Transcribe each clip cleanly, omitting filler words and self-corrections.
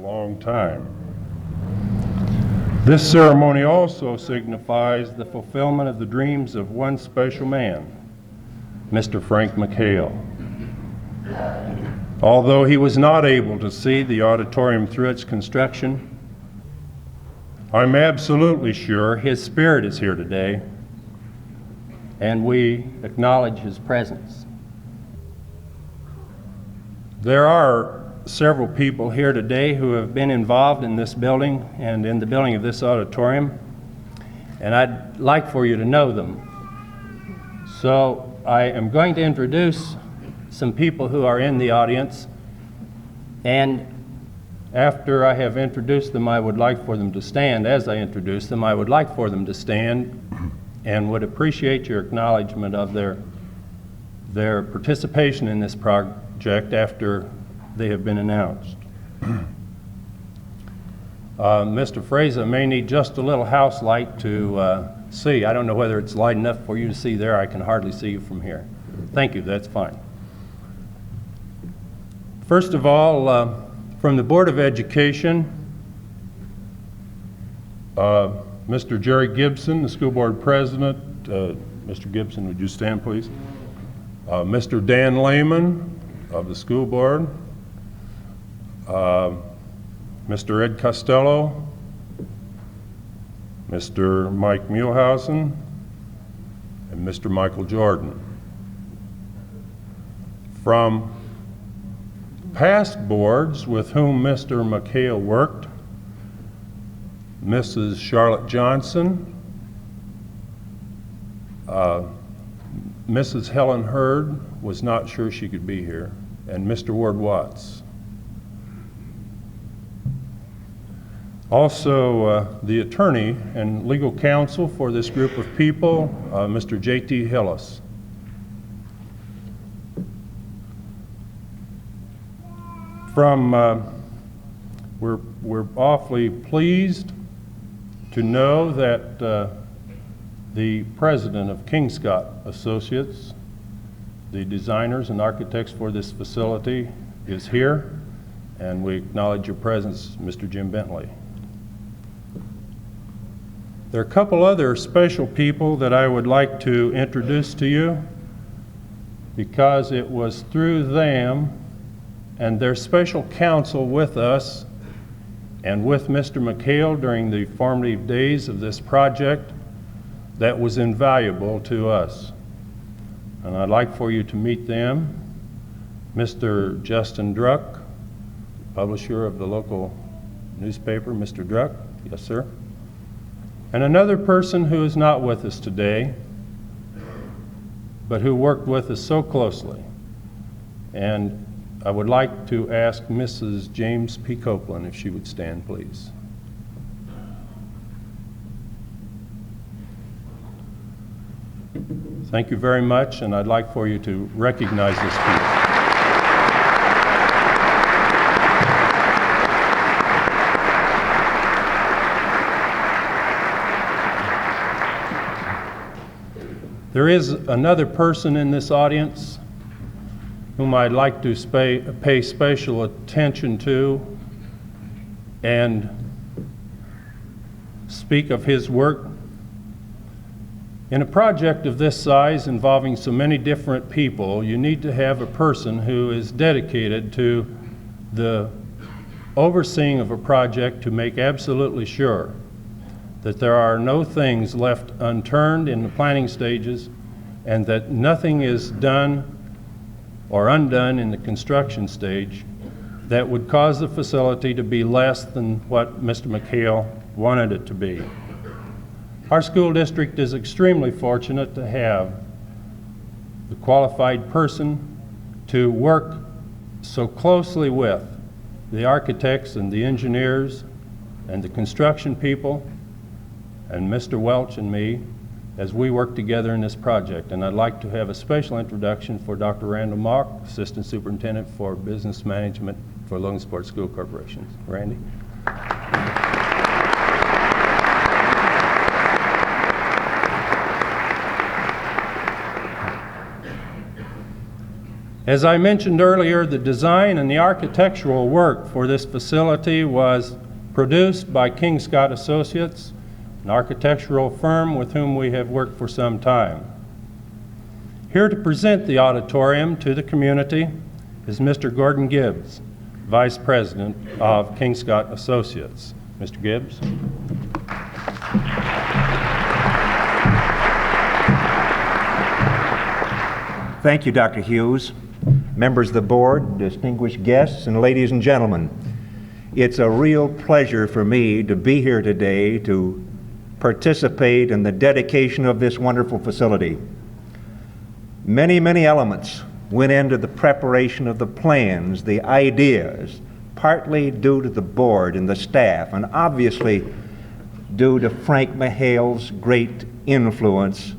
long time. This ceremony also signifies the fulfillment of the dreams of one special man, Mr. Frank McHale. Although he was not able to see the auditorium through its construction, I'm absolutely sure his spirit is here today, and we acknowledge his presence. There are several people here today who have been involved in this building and in the building of this auditorium, and I'd like for you to know them. So I am going to introduce some people who are in the audience, and after I have introduced them, I would like for them to stand. As I introduce them, I would like for them to stand and would appreciate your acknowledgement of their participation in this project after they have been announced. Mr. Fraza may need just a little house light to see. I don't know whether it's light enough for you to see there. I can hardly see you from here. Thank you, that's fine. First of all, from the Board of Education, Mr. Jerry Gibson, the school board president. Mr. Gibson, would you stand, please? Mr. Dan Lehman of the school board. Mr. Ed Costello, Mr. Mike Muehlhausen, and Mr. Michael Jordan. From past boards with whom Mr. McHale worked, Mrs. Charlotte Johnson, Mrs. Helen Hurd was not sure she could be here, and Mr. Ward Watts. Also, the attorney and legal counsel for this group of people, Mr. J.T. Hillis. We're awfully pleased to know that the president of Kingscott Associates, the designers and architects for this facility, is here, and we acknowledge your presence, Mr. Jim Bentley. There are a couple other special people that I would like to introduce to you, because it was through them and their special counsel with us and with Mr. McHale during the formative days of this project that was invaluable to us. And I'd like for you to meet them. Mr. Justin Druck, publisher of the local newspaper. Mr. Druck, yes sir. And another person who is not with us today, but who worked with us so closely. And I would like to ask Mrs. James P. Copeland if she would stand, please. Thank you very much, and I'd like for you to recognize this people. There is another person in this audience whom I'd like to pay special attention to and speak of his work. In a project of this size involving so many different people, you need to have a person who is dedicated to the overseeing of a project to make absolutely sure that there are no things left unturned in the planning stages and that nothing is done or undone in the construction stage that would cause the facility to be less than what Mr. McHale wanted it to be. Our school district is extremely fortunate to have the qualified person to work so closely with the architects and the engineers and the construction people and Mr. Welch and me as we work together in this project. And I'd like to have a special introduction for Dr. Randall Mock, Assistant Superintendent for Business Management for Logansport School Corporation. Randy. As I mentioned earlier, the design and the architectural work for this facility was produced by King Scott Associates, an architectural firm with whom we have worked for some time. Here to present the auditorium to the community is Mr. Gordon Gibbs, Vice President of King Scott Associates. Mr. Gibbs. Thank you, Dr. Hughes, members of the board, distinguished guests, and ladies and gentlemen. It's a real pleasure for me to be here today to participate in the dedication of this wonderful facility. Many, many elements went into the preparation of the plans, the ideas, partly due to the board and the staff, and obviously due to Frank McHale's great influence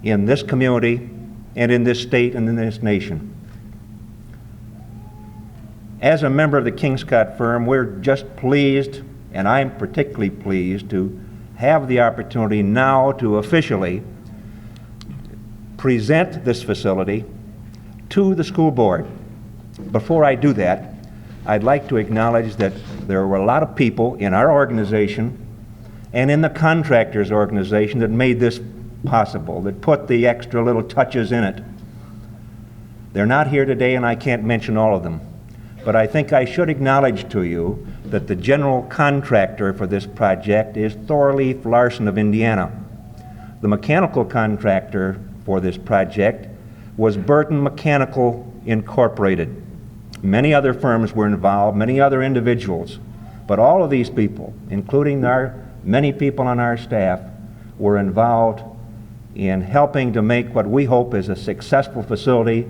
in this community and in this state and in this nation. As a member of the King Scott firm, we're just pleased, and I'm particularly pleased, to have the opportunity now to officially present this facility to the school board. Before I do that, I'd like to acknowledge that there were a lot of people in our organization and in the contractors organization that made this possible, that put the extra little touches in it. They're not here today, and I can't mention all of them, but I think I should acknowledge to you that the general contractor for this project is Thorleif Larson of Indiana. The mechanical contractor for this project was Burton Mechanical Incorporated. Many other firms were involved, many other individuals, but all of these people, including many people on our staff, were involved in helping to make what we hope is a successful facility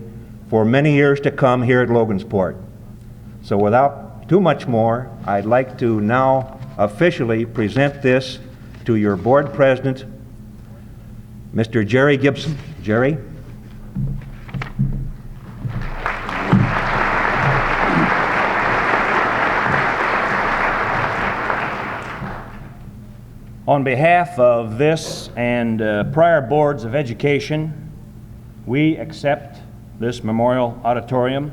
for many years to come here at Logansport. So without too much more, I'd like to now officially present this to your board president, Mr. Jerry Gibson. Jerry? On behalf of this and prior boards of education, we accept this Memorial Auditorium,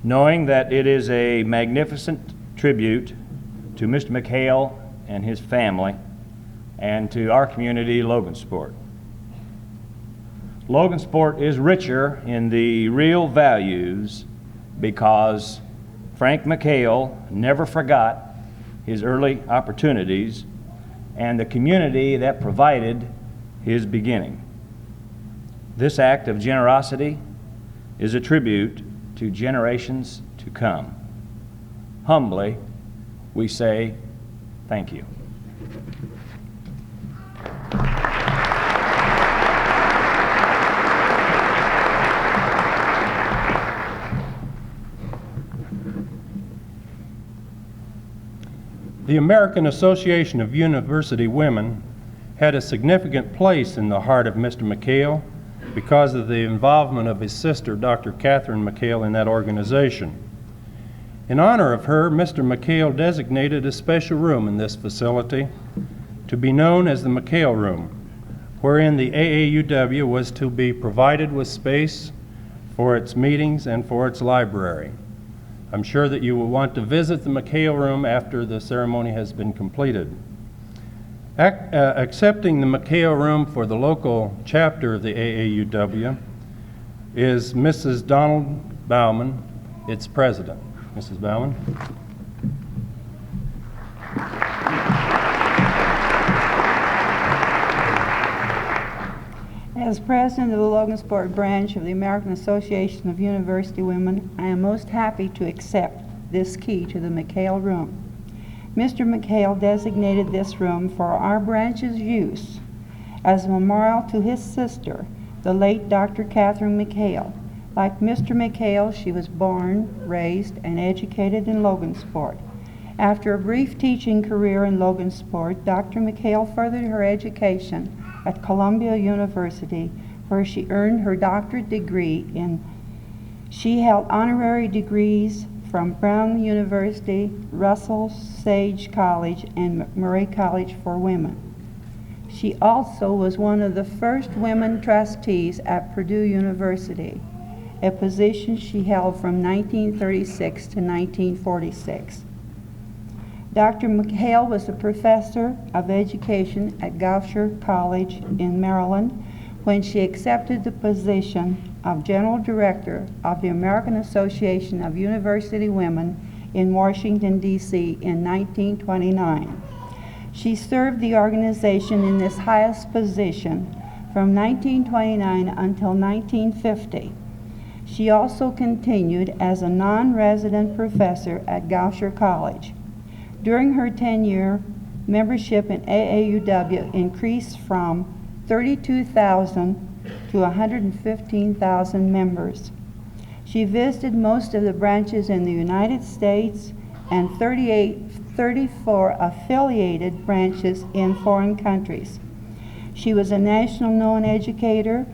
knowing that it is a magnificent tribute to Mr. McHale and his family and to our community, Logansport. Logansport is richer in the real values because Frank McHale never forgot his early opportunities and the community that provided his beginning. This act of generosity is a tribute to generations to come. Humbly, we say thank you. The American Association of University Women had a significant place in the heart of Mr. McHale because of the involvement of his sister, Dr. Catherine McHale, in that organization. In honor of her, Mr. McHale designated a special room in this facility to be known as the McHale Room, wherein the AAUW was to be provided with space for its meetings and for its library. I'm sure that you will want to visit the McHale Room after the ceremony has been completed. Accepting the McHale Room for the local chapter of the AAUW is Mrs. Donald Bauman, its president. Mrs. Bauman. As president of the Logansport branch of the American Association of University Women, I am most happy to accept this key to the McHale Room. Mr. McHale designated this room for our branch's use as a memorial to his sister, the late Dr. Catherine McHale. Like Mr. McHale, she was born, raised, and educated in Logansport. After a brief teaching career in Logansport, Dr. McHale furthered her education at Columbia University, where she earned her doctorate degree she held honorary degrees from Brown University, Russell Sage College, and Murray College for Women. She also was one of the first women trustees at Purdue University, a position she held from 1936 to 1946. Dr. McHale was a professor of education at Goucher College in Maryland when she accepted the position of General Director of the American Association of University Women in Washington, D.C. in 1929. She served the organization in this highest position from 1929 until 1950. She also continued as a non-resident professor at Goucher College. During her tenure, membership in AAUW increased from 32,000 to 115,000 members. She visited most of the branches in the United States and 34 affiliated branches in foreign countries. She was a national known educator,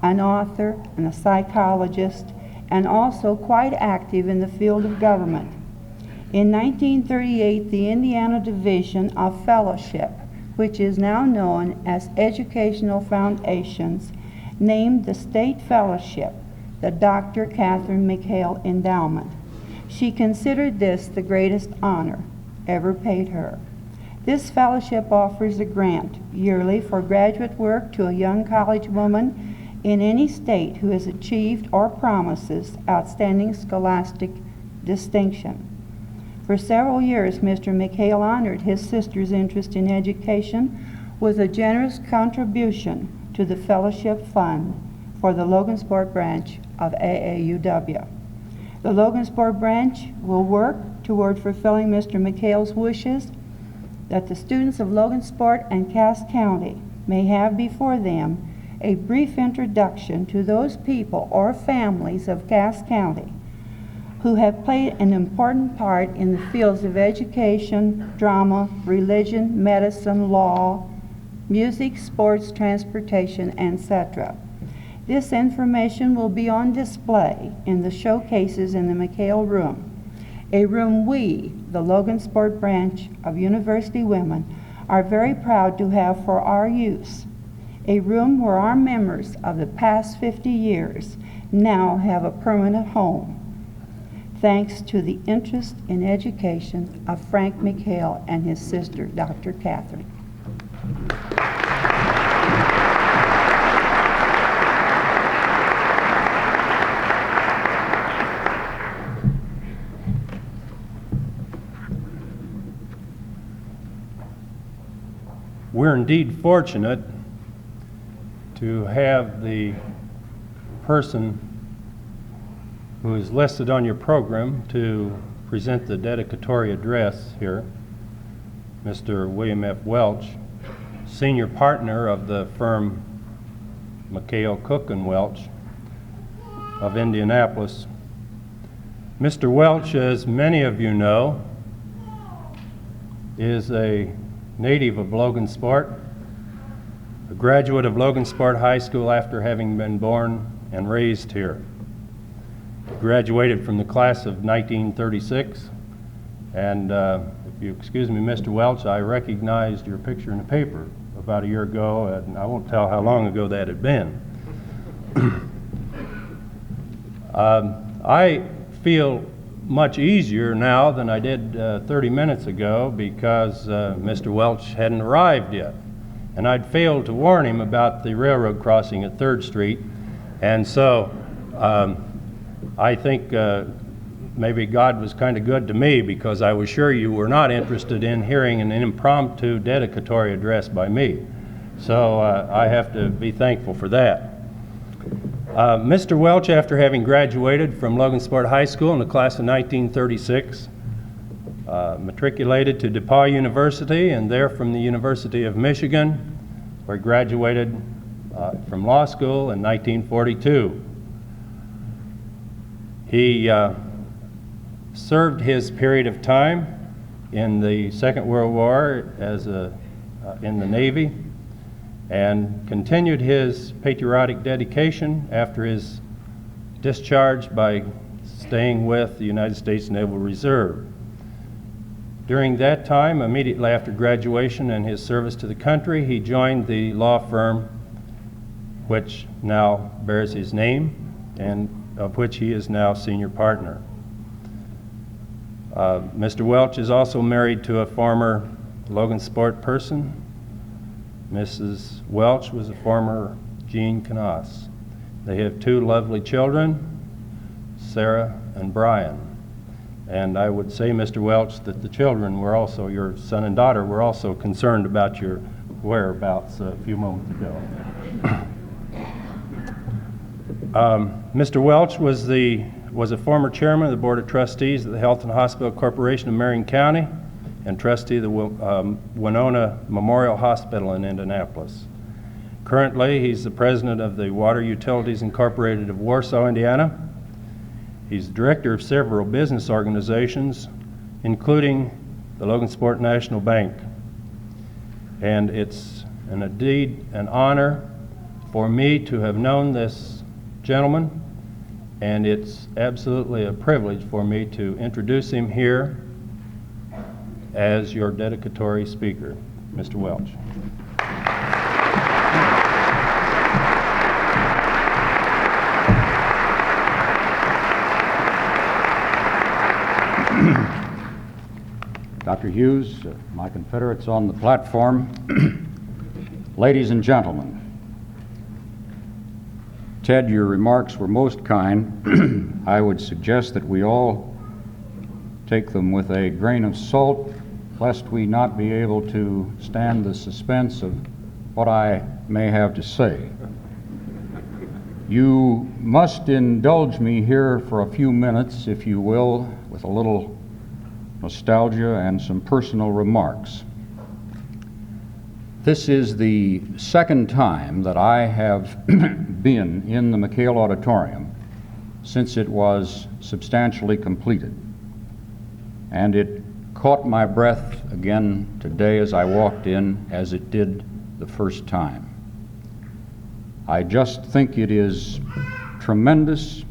an author, and a psychologist, and also quite active in the field of government. In 1938, the Indiana Division of Fellowship, which is now known as Educational Foundations, named the State Fellowship the Dr. Catherine McHale Endowment. She considered this the greatest honor ever paid her. This fellowship offers a grant yearly for graduate work to a young college woman in any state who has achieved or promises outstanding scholastic distinction. For several years, Mr. McHale honored his sister's interest in education with a generous contribution to the fellowship fund for the Logansport branch of AAUW. The Logansport branch will work toward fulfilling Mr. McHale's wishes that the students of Logansport and Cass County may have before them a brief introduction to those people or families of Cass County who have played an important part in the fields of education, drama, religion, medicine, law, music, sports, transportation, etc. This information will be on display in the showcases in the McHale Room, a room we, the Logansport branch of University Women, are very proud to have for our use, a room where our members of the past 50 years now have a permanent home, thanks to the interest in education of Frank McHale and his sister, Dr. Catherine. We're indeed fortunate to have the person who is listed on your program to present the dedicatory address here, Mr. William F. Welch, senior partner of the firm McHale, Cook & Welch of Indianapolis. Mr. Welch, as many of you know, is a native of Logansport, a graduate of Logansport High School after having been born and raised here. Graduated from the class of 1936, and if you excuse me, Mr. Welch, I recognized your picture in the paper about a year ago, and I won't tell how long ago that had been. I feel much easier now than I did 30 minutes ago because Mr. Welch hadn't arrived yet. And I'd failed to warn him about the railroad crossing at 3rd Street. And so I think maybe God was kind of good to me because I was sure you were not interested in hearing an impromptu dedicatory address by me. So I have to be thankful for that. Mr. Welch, after having graduated from Logansport High School in the class of 1936, matriculated to DePauw University and there from the University of Michigan, where he graduated from law school in 1942. He served his period of time in the Second World War as in the Navy, and continued his patriotic dedication after his discharge by staying with the United States Naval Reserve. During that time, immediately after graduation and his service to the country, he joined the law firm which now bears his name and of which he is now senior partner. Mr. Welch is also married to a former Logan Sport person. Mrs. Welch was a former Jean Canas. They have 2 lovely children, Sarah and Brian. And I would say, Mr. Welch, that the children were also, your son and daughter, were also concerned about your whereabouts a few moments ago. Mr. Welch was a former chairman of the Board of Trustees of the Health and Hospital Corporation of Marion County and trustee of the Winona Memorial Hospital in Indianapolis. Currently, he's the president of the Water Utilities Incorporated of Warsaw, Indiana. He's director of several business organizations, including the Logan Sport National Bank. And it's indeed an honor for me to have known this gentleman, and it's absolutely a privilege for me to introduce him here as your dedicatory speaker, Mr. Welch. Dr. Hughes, my Confederates on the platform, ladies and gentlemen, Ted, your remarks were most kind. I would suggest that we all take them with a grain of salt, lest we not be able to stand the suspense of what I may have to say. You must indulge me here for a few minutes, if you will, with a little nostalgia and some personal remarks. This is the second time that I have been in the McHale Auditorium since it was substantially completed. And it caught my breath again today as I walked in, as it did the first time. I just think it is tremendous,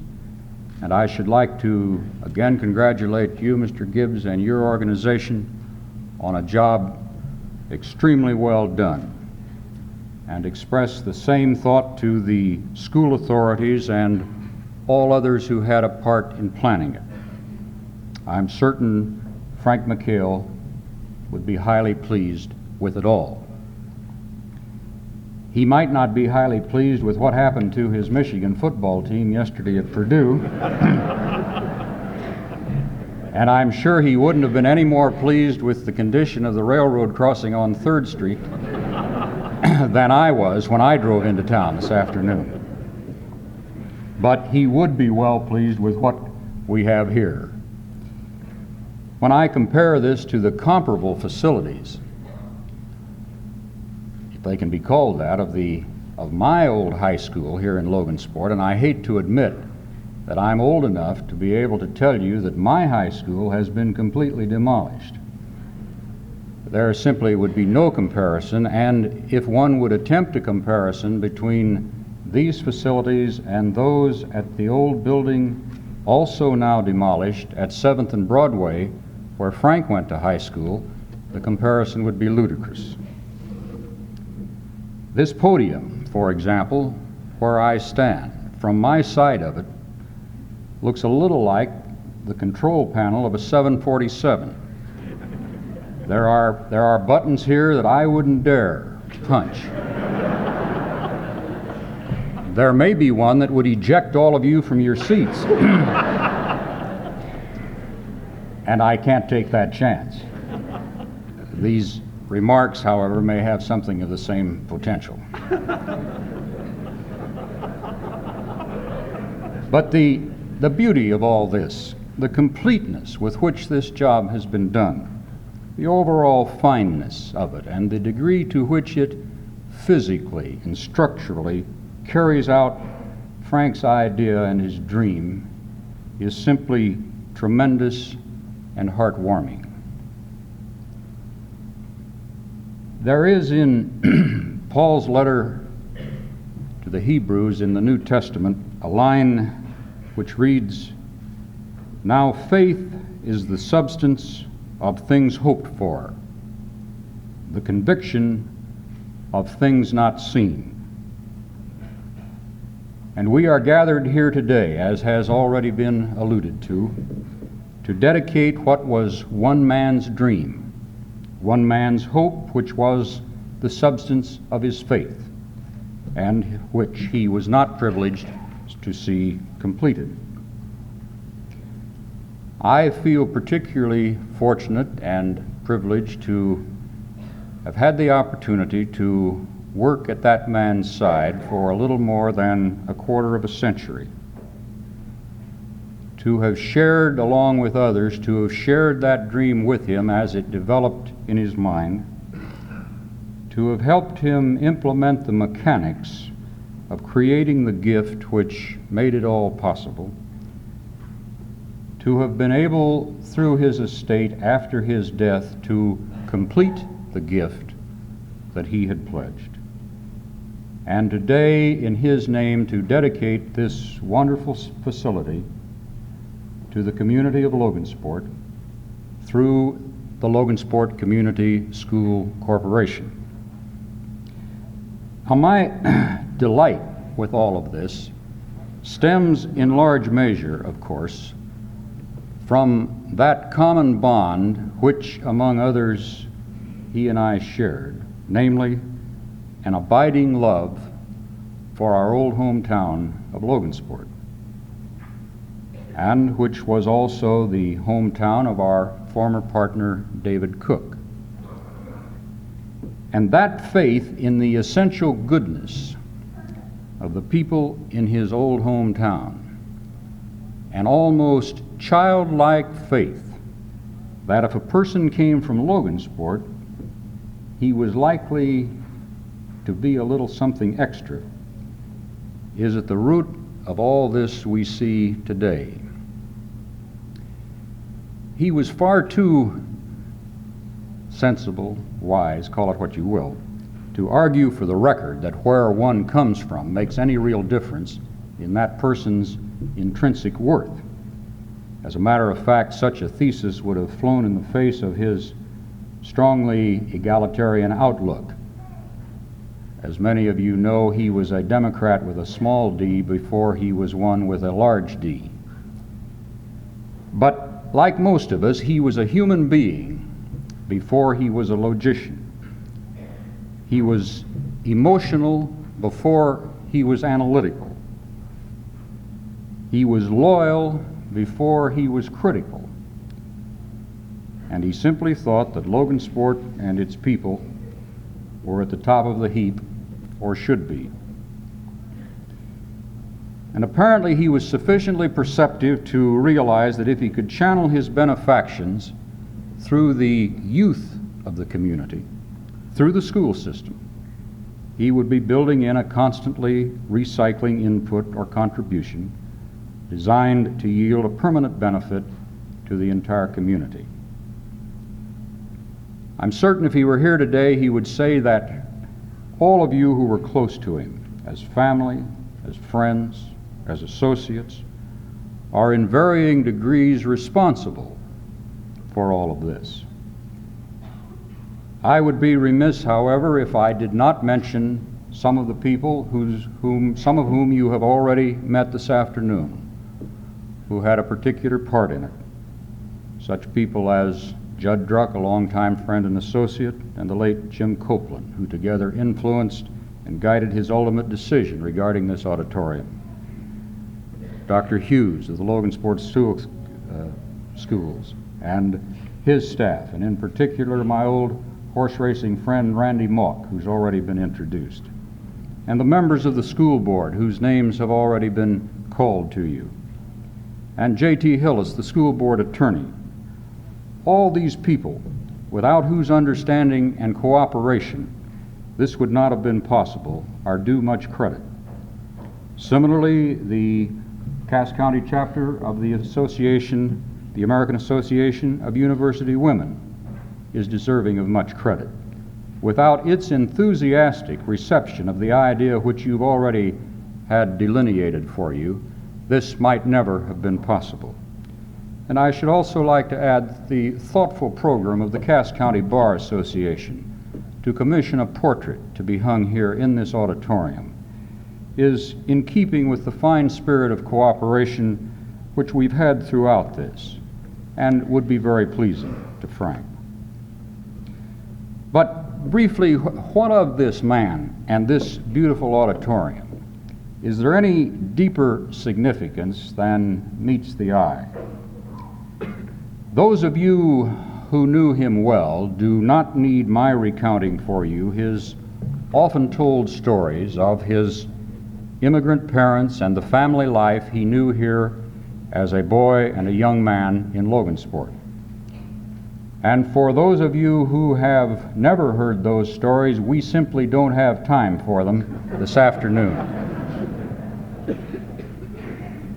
and I should like to again congratulate you, Mr. Gibbs, and your organization on a job extremely well done, and express the same thought to the school authorities and all others who had a part in planning it. I'm certain Frank McHale would be highly pleased with it all. He might not be highly pleased with what happened to his Michigan football team yesterday at Purdue. And I'm sure he wouldn't have been any more pleased with the condition of the railroad crossing on 3rd Street than I was when I drove into town this afternoon. But he would be well pleased with what we have here. When I compare this to the comparable facilities, if they can be called that, of my old high school here in Logansport, and I hate to admit that I'm old enough to be able to tell you that my high school has been completely demolished. There simply would be no comparison, and if one would attempt a comparison between these facilities and those at the old building, also now demolished, at 7th and Broadway, where Frank went to high school, the comparison would be ludicrous. This podium, for example, where I stand, from my side of it, looks a little like the control panel of a 747. There are buttons here that I wouldn't dare punch. There may be one that would eject all of you from your seats. And I can't take that chance. These remarks, however, may have something of the same potential. But the beauty of all this, the completeness with which this job has been done, the overall fineness of it, and the degree to which it physically and structurally carries out Frank's idea and his dream, is simply tremendous and heartwarming. There is in Paul's letter to the Hebrews in the New Testament a line which reads, "Now faith is the substance of things hoped for, the conviction of things not seen. And we are gathered here today, as has already been alluded to dedicate what was one man's dream, one man's hope, which was the substance of his faith, and which he was not privileged to see completed. I feel particularly fortunate and privileged to have had the opportunity to work at that man's side for a little more than a quarter of a century, to have shared along with others, to have shared that dream with him as it developed in his mind, to have helped him implement the mechanics of creating the gift which made it all possible, to have been able, through his estate after his death, to complete the gift that he had pledged. And today, in his name, to dedicate this wonderful facility to the community of Logansport through the Logansport Community School Corporation. Now, my delight with all of this stems in large measure, of course, from that common bond which, among others, he and I shared, namely an abiding love for our old hometown of Logansport, and which was also the hometown of our former partner, David Cook. And that faith in the essential goodness of the people in his old hometown, an almost childlike faith that if a person came from Logansport, he was likely to be a little something extra, is at the root of all this we see today. He was far too sensible, wise, call it what you will, to argue for the record that where one comes from makes any real difference in that person's intrinsic worth. As a matter of fact, such a thesis would have flown in the face of his strongly egalitarian outlook. As many of you know, he was a Democrat with a small d before he was one with a large D. But like most of us, he was a human being before he was a logician. He was emotional before he was analytical. He was loyal before he was critical. And he simply thought that Logansport and its people were at the top of the heap, or should be. And apparently he was sufficiently perceptive to realize that if he could channel his benefactions through the youth of the community, through the school system, he would be building in a constantly recycling input or contribution designed to yield a permanent benefit to the entire community. I'm certain if he were here today, he would say that all of you who were close to him, as family, as friends, as associates, are in varying degrees responsible for all of this. I would be remiss, however, if I did not mention some of the people some of whom you have already met this afternoon, who had a particular part in it. Such people as Judd Druck, a longtime friend and associate, and the late Jim Copeland, who together influenced and guided his ultimate decision regarding this auditorium. Dr. Hughes of the Logansport schools and his staff, and in particular my old horse racing friend Randy Mock, who's already been introduced, and the members of the school board whose names have already been called to you, and J.T. Hillis, the school board attorney. All these people, without whose understanding and cooperation this would not have been possible, are due much credit. Similarly, the Cass County chapter of the association, the American Association of University Women, is deserving of much credit. Without its enthusiastic reception of the idea which you've already had delineated for you, this might never have been possible. And I should also like to add the thoughtful program of the Cass County Bar Association to commission a portrait to be hung here in this auditorium is in keeping with the fine spirit of cooperation which we've had throughout this, and would be very pleasing to Frank. But briefly, what of this man and this beautiful auditorium? Is there any deeper significance than meets the eye? Those of you who knew him well do not need my recounting for you his often told stories of his immigrant parents and the family life he knew here as a boy and a young man in Logansport. And for those of you who have never heard those stories, we simply don't have time for them this afternoon.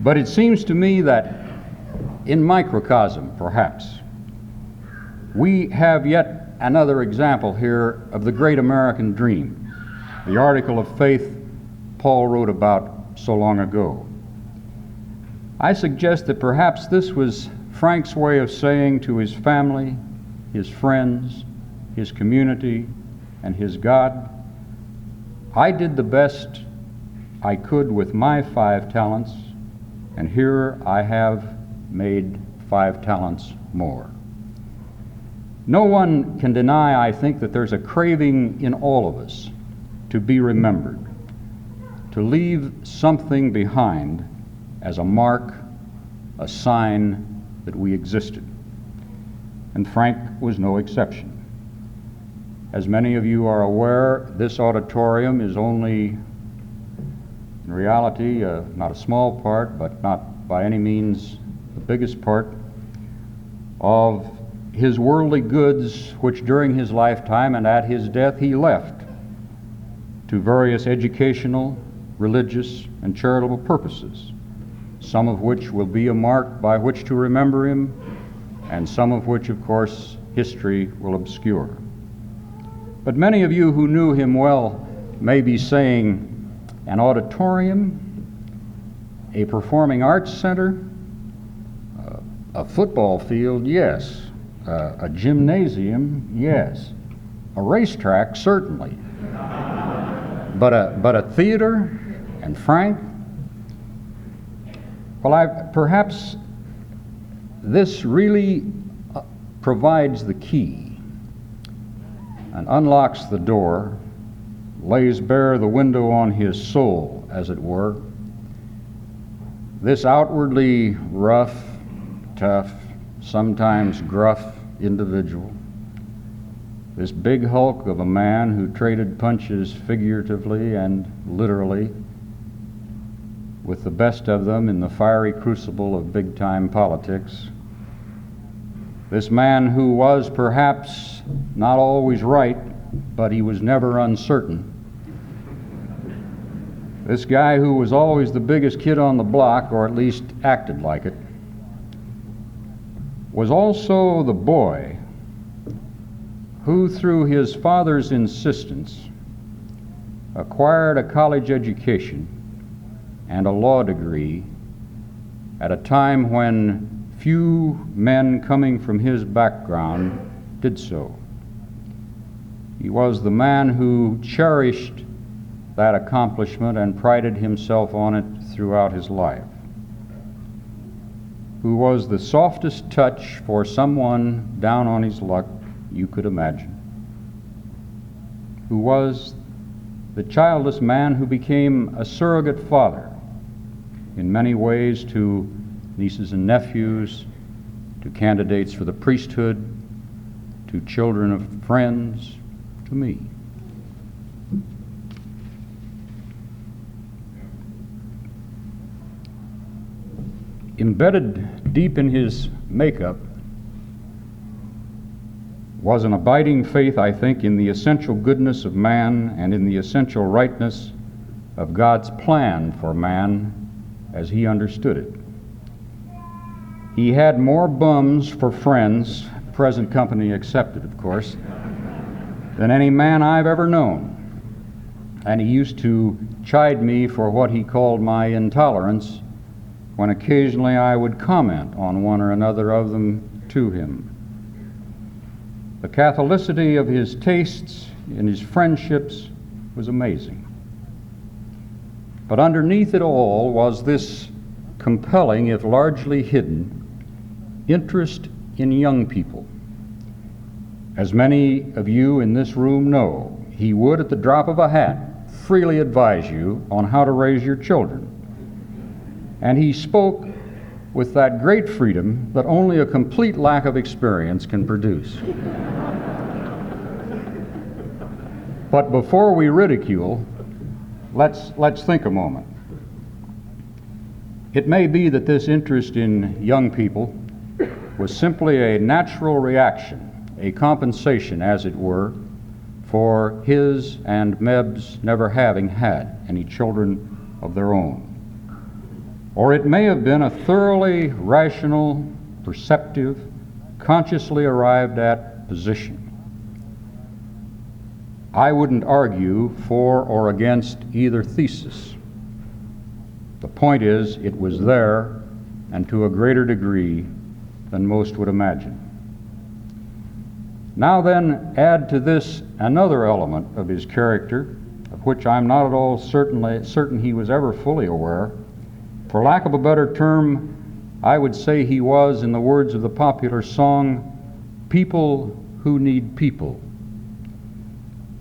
But it seems to me that in microcosm, perhaps, we have yet another example here of the great American dream, the article of faith Paul wrote about so long ago. I suggest that perhaps this was Frank's way of saying to his family, his friends, his community, and his God, I did the best I could with my 5 talents, and here I have made 5 talents more. No one can deny, I think, that there's a craving in all of us to be remembered, to leave something behind as a mark, a sign that we existed. And Frank was no exception. As many of you are aware, this auditorium is only, in reality, not a small part, but not by any means the biggest part of his worldly goods, which during his lifetime and at his death he left to various educational, religious, and charitable purposes, some of which will be a mark by which to remember him, and some of which, of course, history will obscure. But many of you who knew him well may be saying, an auditorium, a performing arts center, a football field, yes. A gymnasium, yes. A racetrack, certainly. But a theater and Frank? Well, perhaps this really provides the key and unlocks the door, lays bare the window on his soul, as it were. This outwardly rough, tough, sometimes gruff individual, this big hulk of a man who traded punches figuratively and literally with the best of them in the fiery crucible of big-time politics. This man who was perhaps not always right, but he was never uncertain. This guy who was always the biggest kid on the block, or at least acted like it, was also the boy who, through his father's insistence, acquired a college education and a law degree at a time when few men coming from his background did so. He was the man who cherished that accomplishment and prided himself on it throughout his life, who was the softest touch for someone down on his luck you could imagine, who was the childless man who became a surrogate father in many ways to nieces and nephews, to candidates for the priesthood, to children of friends, to me. Embedded deep in his makeup was an abiding faith, I think, in the essential goodness of man and in the essential rightness of God's plan for man as he understood it. He had more bums for friends, present company accepted, of course, than any man I've ever known. And he used to chide me for what he called my intolerance when occasionally I would comment on one or another of them to him. The catholicity of his tastes and his friendships was amazing. But underneath it all was this compelling, if largely hidden, interest in young people. As many of you in this room know, he would, at the drop of a hat, freely advise you on how to raise your children. And he spoke with that great freedom that only a complete lack of experience can produce. But before we ridicule, let's think a moment. It may be that this interest in young people was simply a natural reaction, a compensation, as it were, for his and Meb's never having had any children of their own. Or it may have been a thoroughly rational, perceptive, consciously arrived at position. I wouldn't argue for or against either thesis. The point is, it was there, and to a greater degree than most would imagine. Now then, add to this another element of his character, of which I'm not at all certain he was ever fully aware. For lack of a better term, I would say he was, in the words of the popular song, people who need people.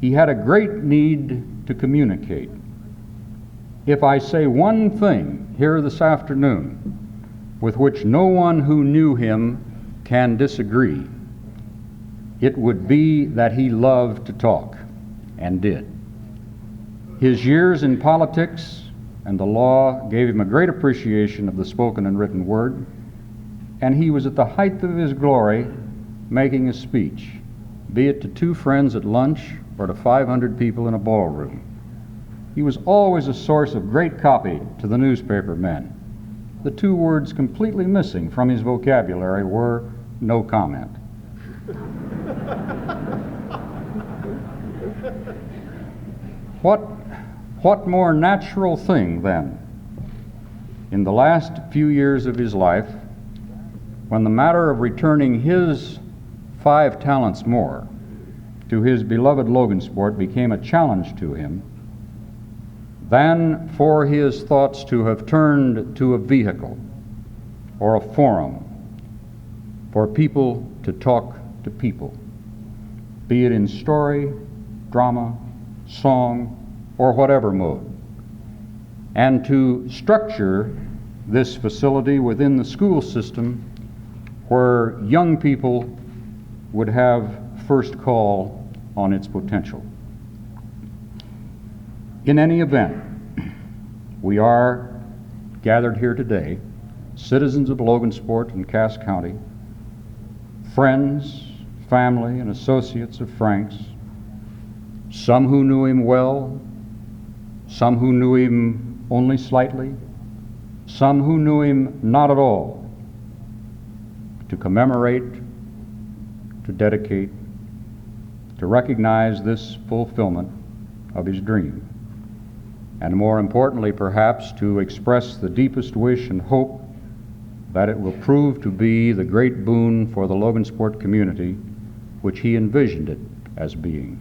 He had a great need to communicate. If I say one thing here this afternoon with which no one who knew him can disagree, it would be that he loved to talk, and did. His years in politics and the law gave him a great appreciation of the spoken and written word, and he was at the height of his glory making a speech, be it to two friends at lunch or to 500 people in a ballroom. He was always a source of great copy to the newspaper men. The two words completely missing from his vocabulary were no comment. What more natural thing, then, in the last few years of his life, when the matter of returning his 5 talents more to his beloved Logansport became a challenge to him, than for his thoughts to have turned to a vehicle or a forum for people to talk to people, be it in story, drama, song, or whatever mode, and to structure this facility within the school system where young people would have first call on its potential. In any event, we are gathered here today, citizens of Logansport and Cass County, friends, family, and associates of Frank's, some who knew him well, some who knew him only slightly, some who knew him not at all, to commemorate, to dedicate, to recognize this fulfillment of his dream, and more importantly, perhaps, to express the deepest wish and hope that it will prove to be the great boon for the Logansport community which he envisioned it as being.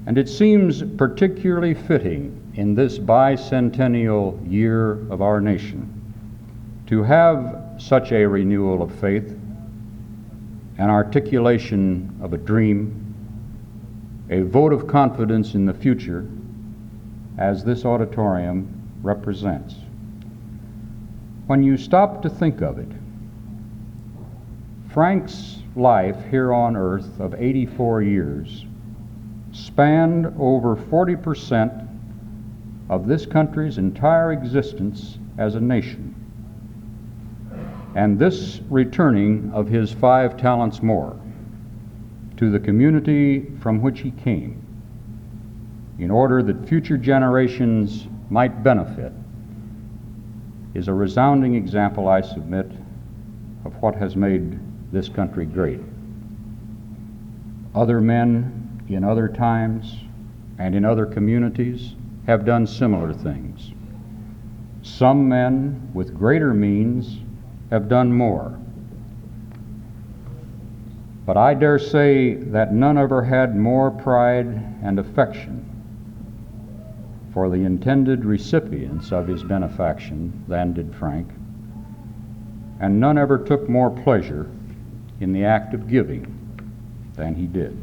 And it seems particularly fitting in this bicentennial year of our nation to have such a renewal of faith, an articulation of a dream, a vote of confidence in the future, as this auditorium represents. When you stop to think of it, Frank's life here on earth of 84 years spanned over 40% of this country's entire existence as a nation. And this returning of his 5 talents more to the community from which he came, in order that future generations might benefit, is a resounding example, I submit, of what has made this country great. Other men in other times and in other communities have done similar things. Some men with greater means have done more. But I dare say that none ever had more pride and affection for the intended recipients of his benefaction than did Frank, and none ever took more pleasure in the act of giving than he did.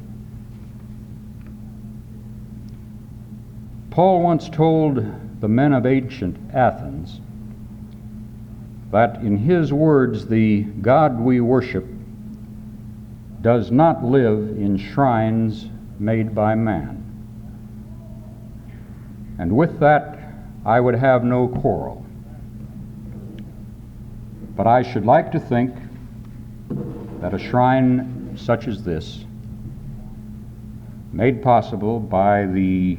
Paul once told the men of ancient Athens that in his words, the God we worship does not live in shrines made by man. And with that, I would have no quarrel. But I should like to think that a shrine such as this, made possible by the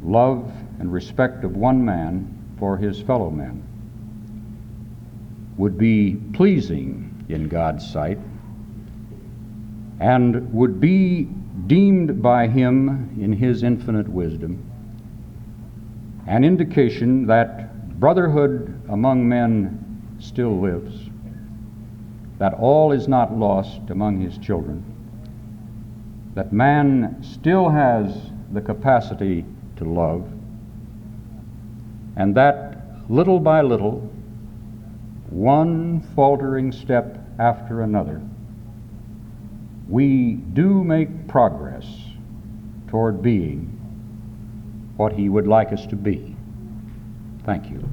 love and respect of one man for his fellow men, would be pleasing in God's sight and would be deemed by him in his infinite wisdom an indication that brotherhood among men still lives, that all is not lost among his children, that man still has the capacity to love, and that little by little, one faltering step after another, we do make progress toward being what he would like us to be. Thank you.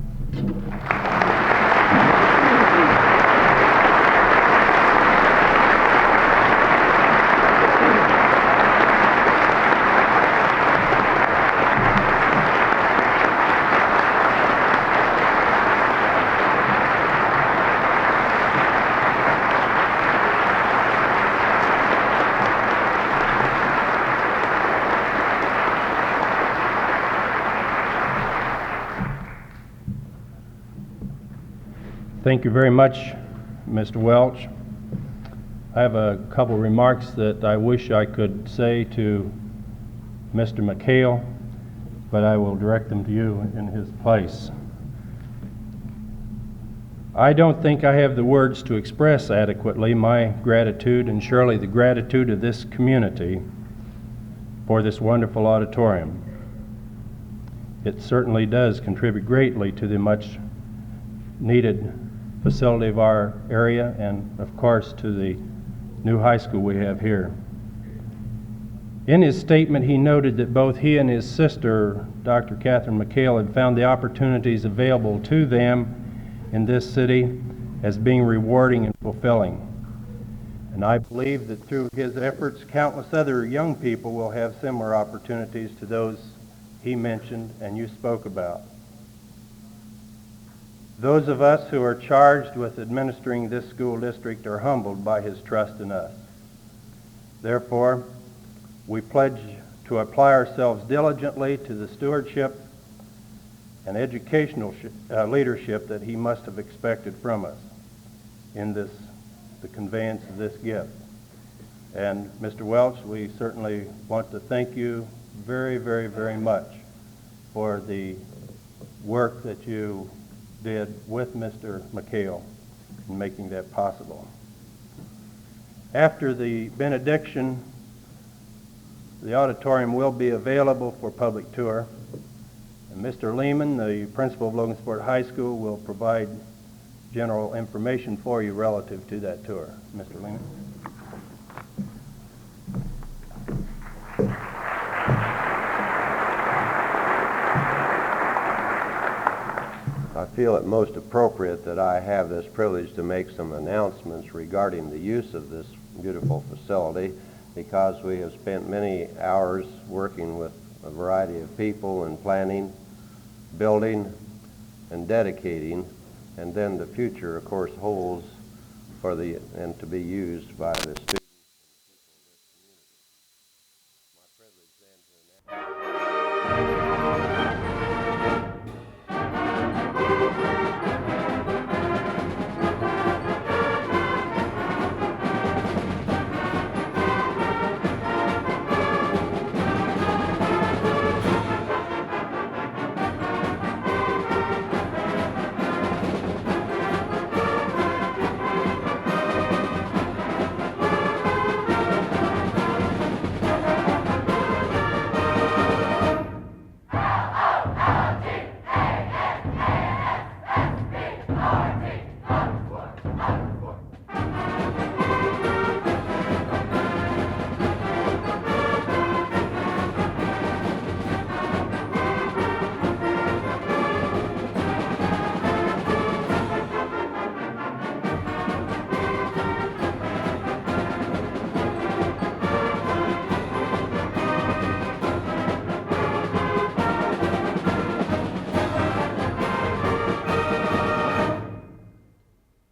Thank you very much, Mr. Welch. I have a couple remarks that I wish I could say to Mr. McHale, but I will direct them to you in his place. I don't think I have the words to express adequately my gratitude, and surely the gratitude of this community, for this wonderful auditorium. It certainly does contribute greatly to the much needed facility of our area, and of course to the new high school we have here. In his statement, he noted that both he and his sister, Dr. Catherine McHale, had found the opportunities available to them in this city as being rewarding and fulfilling. And I believe that through his efforts, countless other young people will have similar opportunities to those he mentioned and you spoke about. Those of us who are charged with administering this school district are humbled by his trust in us. Therefore, we pledge to apply ourselves diligently to the stewardship and educational leadership that he must have expected from us in the conveyance of this gift. And Mr. Welch, we certainly want to thank you very, very, very much for the work that you did with Mr. McHale in making that possible. After the benediction, the auditorium will be available for public tour. And Mr. Lehman, the principal of Logansport High School, will provide general information for you relative to that tour. Mr. Lehman. I feel it most appropriate that I have this privilege to make some announcements regarding the use of this beautiful facility, because we have spent many hours working with a variety of people in planning, building, and dedicating, and then the future, of course, holds for and to be used by the students.